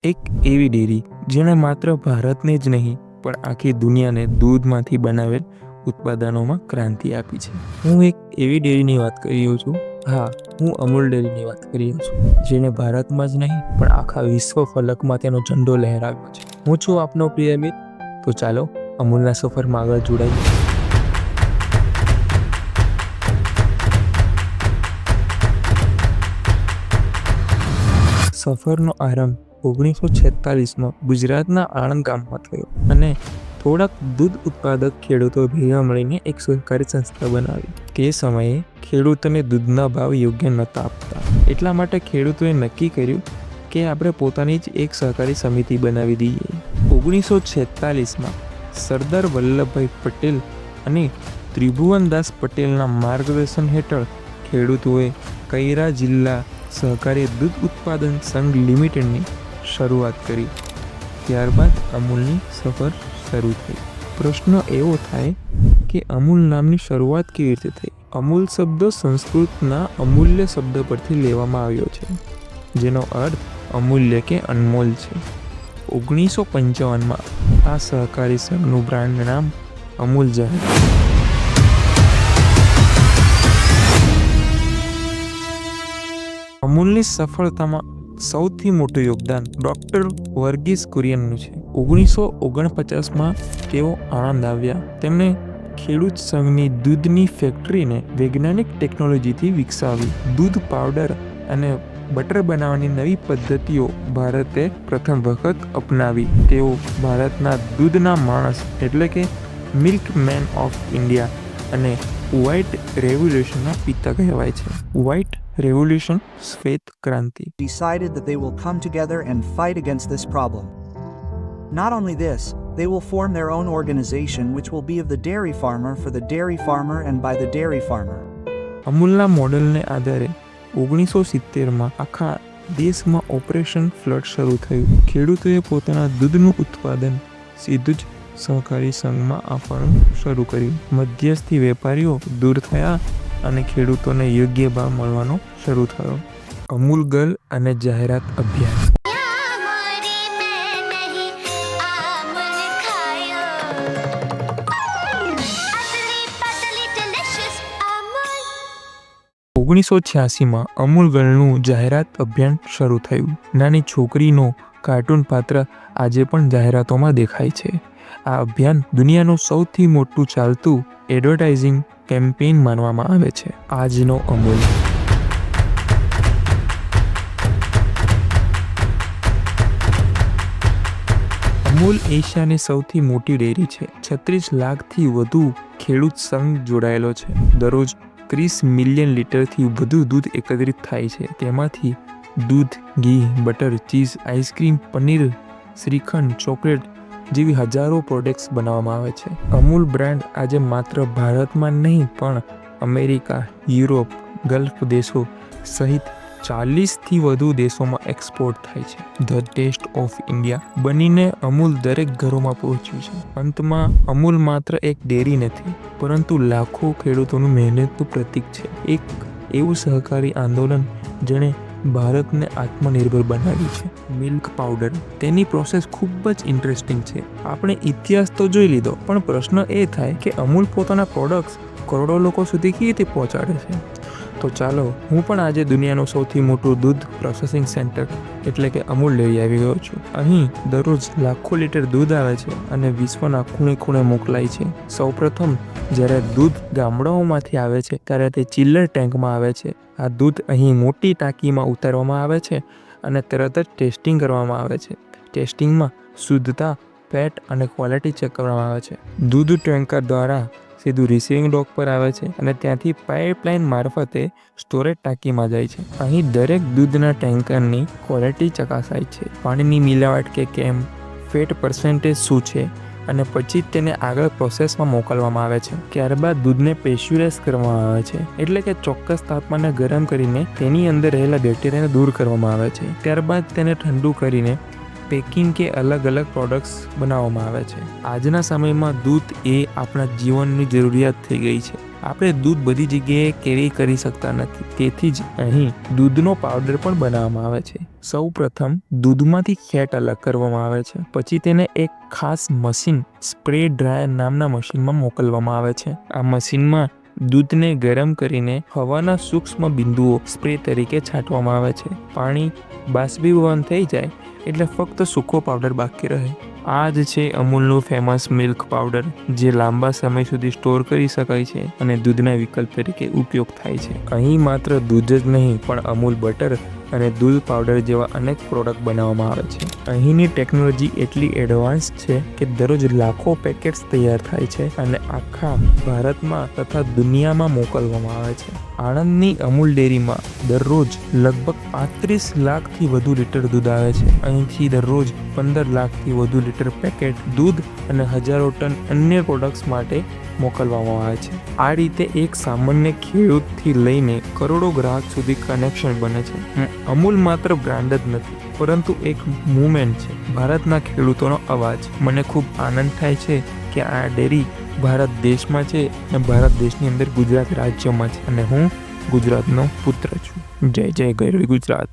એક એવી ડેરી જેણે માત્ર ભારતને જ નહીં પણ આખી દુનિયાને દૂધમાંથી બનાવેલ ઉત્પાદનોમાં ક્રાંતિ આપી છે. હું એક એવી ડેરીની વાત કરી રહ્યો છું. હા, હું અમૂલ ડેરીની વાત કરી રહ્યો છું, જેને ભારતમાં જ નહીં પણ આખા વિશ્વ ફલકમાં તેનો ઝંડો લહેરાવ્યો છે. હું છું આપનો પ્રિય મિત્ર, તો ચાલો અમૂલના સફરમાં આગળ જોડાઈએ. સફરનો આરંભ 1946માં ગુજરાતના આણંદ ગામમાં થયો અને થોડાક દૂધ ઉત્પાદક ખેડૂતો ભેગા મળીને એક સહકારી સંસ્થા બનાવી. તે સમયે ખેડૂતોને દૂધના ભાવ યોગ્ય નહોતા આપતા, એટલા માટે ખેડૂતોએ નક્કી કર્યું કે આપણે પોતાની જ એક સહકારી સમિતિ બનાવી દઈએ. 1946માં સરદાર વલ્લભભાઈ પટેલ અને ત્રિભુવનદાસ પટેલના માર્ગદર્શન હેઠળ ખેડૂતોએ કૈરા જિલ્લા સહકારી દૂધ ઉત્પાદન સંઘ લિમિટેડની શરૂઆત કરી. ત્યારબાદ અમૂલની સફર શરૂ થઈ. પ્રશ્ન એવો થાય કે અમૂલ નામની શરૂઆત કેવી રીતે થઈ? અમૂલ શબ્દ સંસ્કૃતના અમૂલ્ય શબ્દ પરથી લેવામાં આવ્યો છે, જેનો અર્થ અમૂલ્ય કે અનમોલ છે. 1955માં આ સહકારી સંઘનું બ્રાન્ડ નામ અમૂલ જાહેર. અમૂલની સફળતામાં સૌથી મોટું યોગદાન ડૉક્ટર વર્ગીસ કુરિયનનું છે. 1949માં તેઓ આણંદ આવ્યા. તેમણે ખેડૂત સંઘની દૂધની ફેક્ટરીને વૈજ્ઞાનિક ટેકનોલોજીથી વિકસાવી. દૂધ પાવડર અને બટર બનાવવાની નવી પદ્ધતિઓ ભારતે પ્રથમ વખત અપનાવી. તેઓ ભારતના દૂધના માણસ એટલે કે મિલ્કમેન ઓફ ઇન્ડિયા અને વ્હાઇટ રેવોલ્યુશનના પિતા કહેવાય છે. વ્હાઇટ રેવોલ્યુશન, શ્વેત ક્રાંતિ. Decided that they will come together and fight against this problem. Not only this, they will form their own organization which will be of the dairy farmer for the dairy farmer and by the dairy farmer. અમૂલના મોડેલને આધારે 1970માં આખા દેશમાં operation flood શરૂ થયું. ખેડૂતોએ પોતાના દૂધનું ઉત્પાદન સીધું જ સહકારી સંઘમાં આપવાનું શરૂ કર્યું. મધ્યસ્થી વેપારીઓ દૂર થયા અને ખેડૂતોને યોગ્ય ભાવ મળવાનો શરૂ થયો. અમૂલ ગર્લ અને જાહેરાત અભિયાન. ઓગણીસો 86માં અમૂલ ગર્લનું જાહેરાત અભિયાન શરૂ થયું. નાની છોકરીનો કાર્ટૂન પાત્ર આજે પણ જાહેરાતોમાં દેખાય છે. આ અભિયાન દુનિયાનું સૌથી મોટું ચાલતું એડવર્ટાઇઝિંગ કેમ્પેઇન માનવામાં આવે છે. આજનો અમૂલ. અમૂલ એશિયાની સૌથી મોટી ડેરી છે. 36 લાખથી વધુ ખેડૂત સંઘ જોડાયેલો છે. દરરોજ 30 મિલિયન લીટરથી વધુ દૂધ એકત્રિત થાય છે. તેમાંથી દૂધ, ઘી, butter, cheese, ice cream, paneer, shrikhand, chocolate જેવી હજારો પ્રોડક્ટ્સ બનાવવામાં આવે છે. અમૂલ બ્રાન્ડ આજે માત્ર ભારતમાં નહીં પણ અમેરિકા, યુરોપ, ગલ્ફ દેશો સહિત 40થી વધુ દેશોમાં એક્સપોર્ટ થાય છે. ધ ટેસ્ટ ઓફ ઇન્ડિયા બનીને અમૂલ દરેક ઘરોમાં પહોંચ્યું છે. અંતમાં અમૂલ માત્ર એક ડેરી નથી, પરંતુ લાખો ખેડૂતોનું મહેનતનું પ્રતીક છે. એક એવું સહકારી આંદોલન જેણે ભારતને આત્મનિર્ભર બનાવ્યું છે. મિલ્ક પાવડર, તેની પ્રોસેસ ખૂબ જ ઇન્ટરેસ્ટિંગ છે. આપણે ઇતિહાસ તો જોઈ લીધો, પણ પ્રશ્ન એ થાય કે અમૂલ પોતાના પ્રોડક્ટ્સ કરોડો લોકો સુધી કેવી રીતે પહોંચાડે છે? તો ચાલો હું પણ આજે દુનિયાનું સૌથી મોટું દૂધ પ્રોસેસિંગ સેન્ટર એટલે કે અમૂલ ડેરી આવી ગયો છું. અહીં દરરોજ લાખો લીટર દૂધ આવે છે અને વિશ્વના ખૂણે ખૂણે મોકલાય છે. સૌપ્રથમ જ્યારે દૂધ ગામડાઓમાંથી આવે છે ત્યારે તે ચિલ્લર ટેન્કમાં આવે છે. આ દૂધ અહીં મોટી ટાંકીમાં ઉતારવામાં આવે છે અને તરત જ ટેસ્ટિંગ કરવામાં આવે છે. ટેસ્ટિંગમાં શુદ્ધતા, ફેટ અને ક્વોલિટી ચેક કરવામાં આવે છે. દૂધ ટેન્કર દ્વારા સીધું રિસીવિંગ ડોક પર આવે છે અને ત્યાંથી પાઇપલાઇન મારફતે સ્ટોરેજ ટાંકીમાં જાય છે. અહીં દરેક દૂધના ટેન્કરની ક્વોલિટી ચકાસાય છે. પાણીની મિલાવટ કે કેમ, ફેટ પર્સન્ટેજ શું છે અને પછી તેને આગળ પ્રોસેસમાં મોકલવામાં આવે છે. ત્યારબાદ દૂધને પેસ્ચ્યુરાઇઝ કરવામાં આવે છે, એટલે કે ચોક્કસ તાપમાને ગરમ કરીને તેની અંદર રહેલા બેક્ટેરિયાને દૂર કરવામાં આવે છે. ત્યારબાદ તેને ઠંડુ કરીને પેકિંગ કે અલગ અલગ પ્રોડક્ટ્સ બનાવવામાં આવે છે. આજના સમયમાં દૂધ એ આપણા જીવનની જરૂરિયાત થઈ ગઈ છે. આપણે દૂધ બધી જગ્યાએ કેરી કરી શકતા નથી, તેથી જ અહીં દૂધનો પાવડર પણ બનાવવામાં આવે છે. સૌ પ્રથમ દૂધમાંથી ફેટ અલગ કરવામાં આવે છે, પછી તેને એક ખાસ મશીન સ્પ્રે ડ્રાયર નામના મશીનમાં મોકલવામાં આવે છે. આ મશીનમાં દૂધને ગરમ કરીને હવાના સૂક્ષ્મ બિંદુઓ સ્પ્રે તરીકે છાંટવામાં આવે છે. પાણી બાષ્પીભવન થઈ જાય એટલે ફક્ત સૂકો પાવડર બાકી રહે. આ જ છે અમૂલનું ફેમસ મિલ્ક પાવડર, જે લાંબા સમય સુધી સ્ટોર કરી શકાય છે અને દૂધના વિકલ્પ તરીકે ઉપયોગ થાય છે. અહીં માત્ર દૂધ જ નહીં પણ અમૂલ બટર અને દૂધ પાવડર જેવા અનેક પ્રોડક્ટ બનાવવામાં આવે છે. અહીંની ટેકનોલોજી એટલી એડવાન્સ છે કે દરરોજ લાખો પેકેટ્સ તૈયાર થાય છે અને આખા ભારતમાં તથા દુનિયામાં મોકલવામાં આવે છે. આણંદની અમૂલ ડેરીમાં દરરોજ લગભગ 35 લાખથી વધુ લીટર દૂધ આવે છે. અહીંથી દરરોજ 15 લાખથી વધુ લીટર પેકેટ દૂધ અને હજારો ટન અન્ય પ્રોડક્ટ્સ માટે મોકલવામાં આવે છે. આ રીતે એક સામાન્ય ખેડૂતથી લઈને કરોડો ગ્રાહક સુધી કનેક્શન બને છે. અમૂલ માત્ર બ્રાન્ડ જ નથી, પરંતુ એક મૂવમેન્ટ છે, ભારતના ખેડૂતોનો અવાજ. મને ખૂબ આનંદ થાય છે કે આ ડેરી ભારત દેશમાં છે અને ભારત દેશની અંદર ગુજરાત રાજ્યમાં છે અને હું ગુજરાતનો પુત્ર છું. જય જય ગરવી ગુજરાત.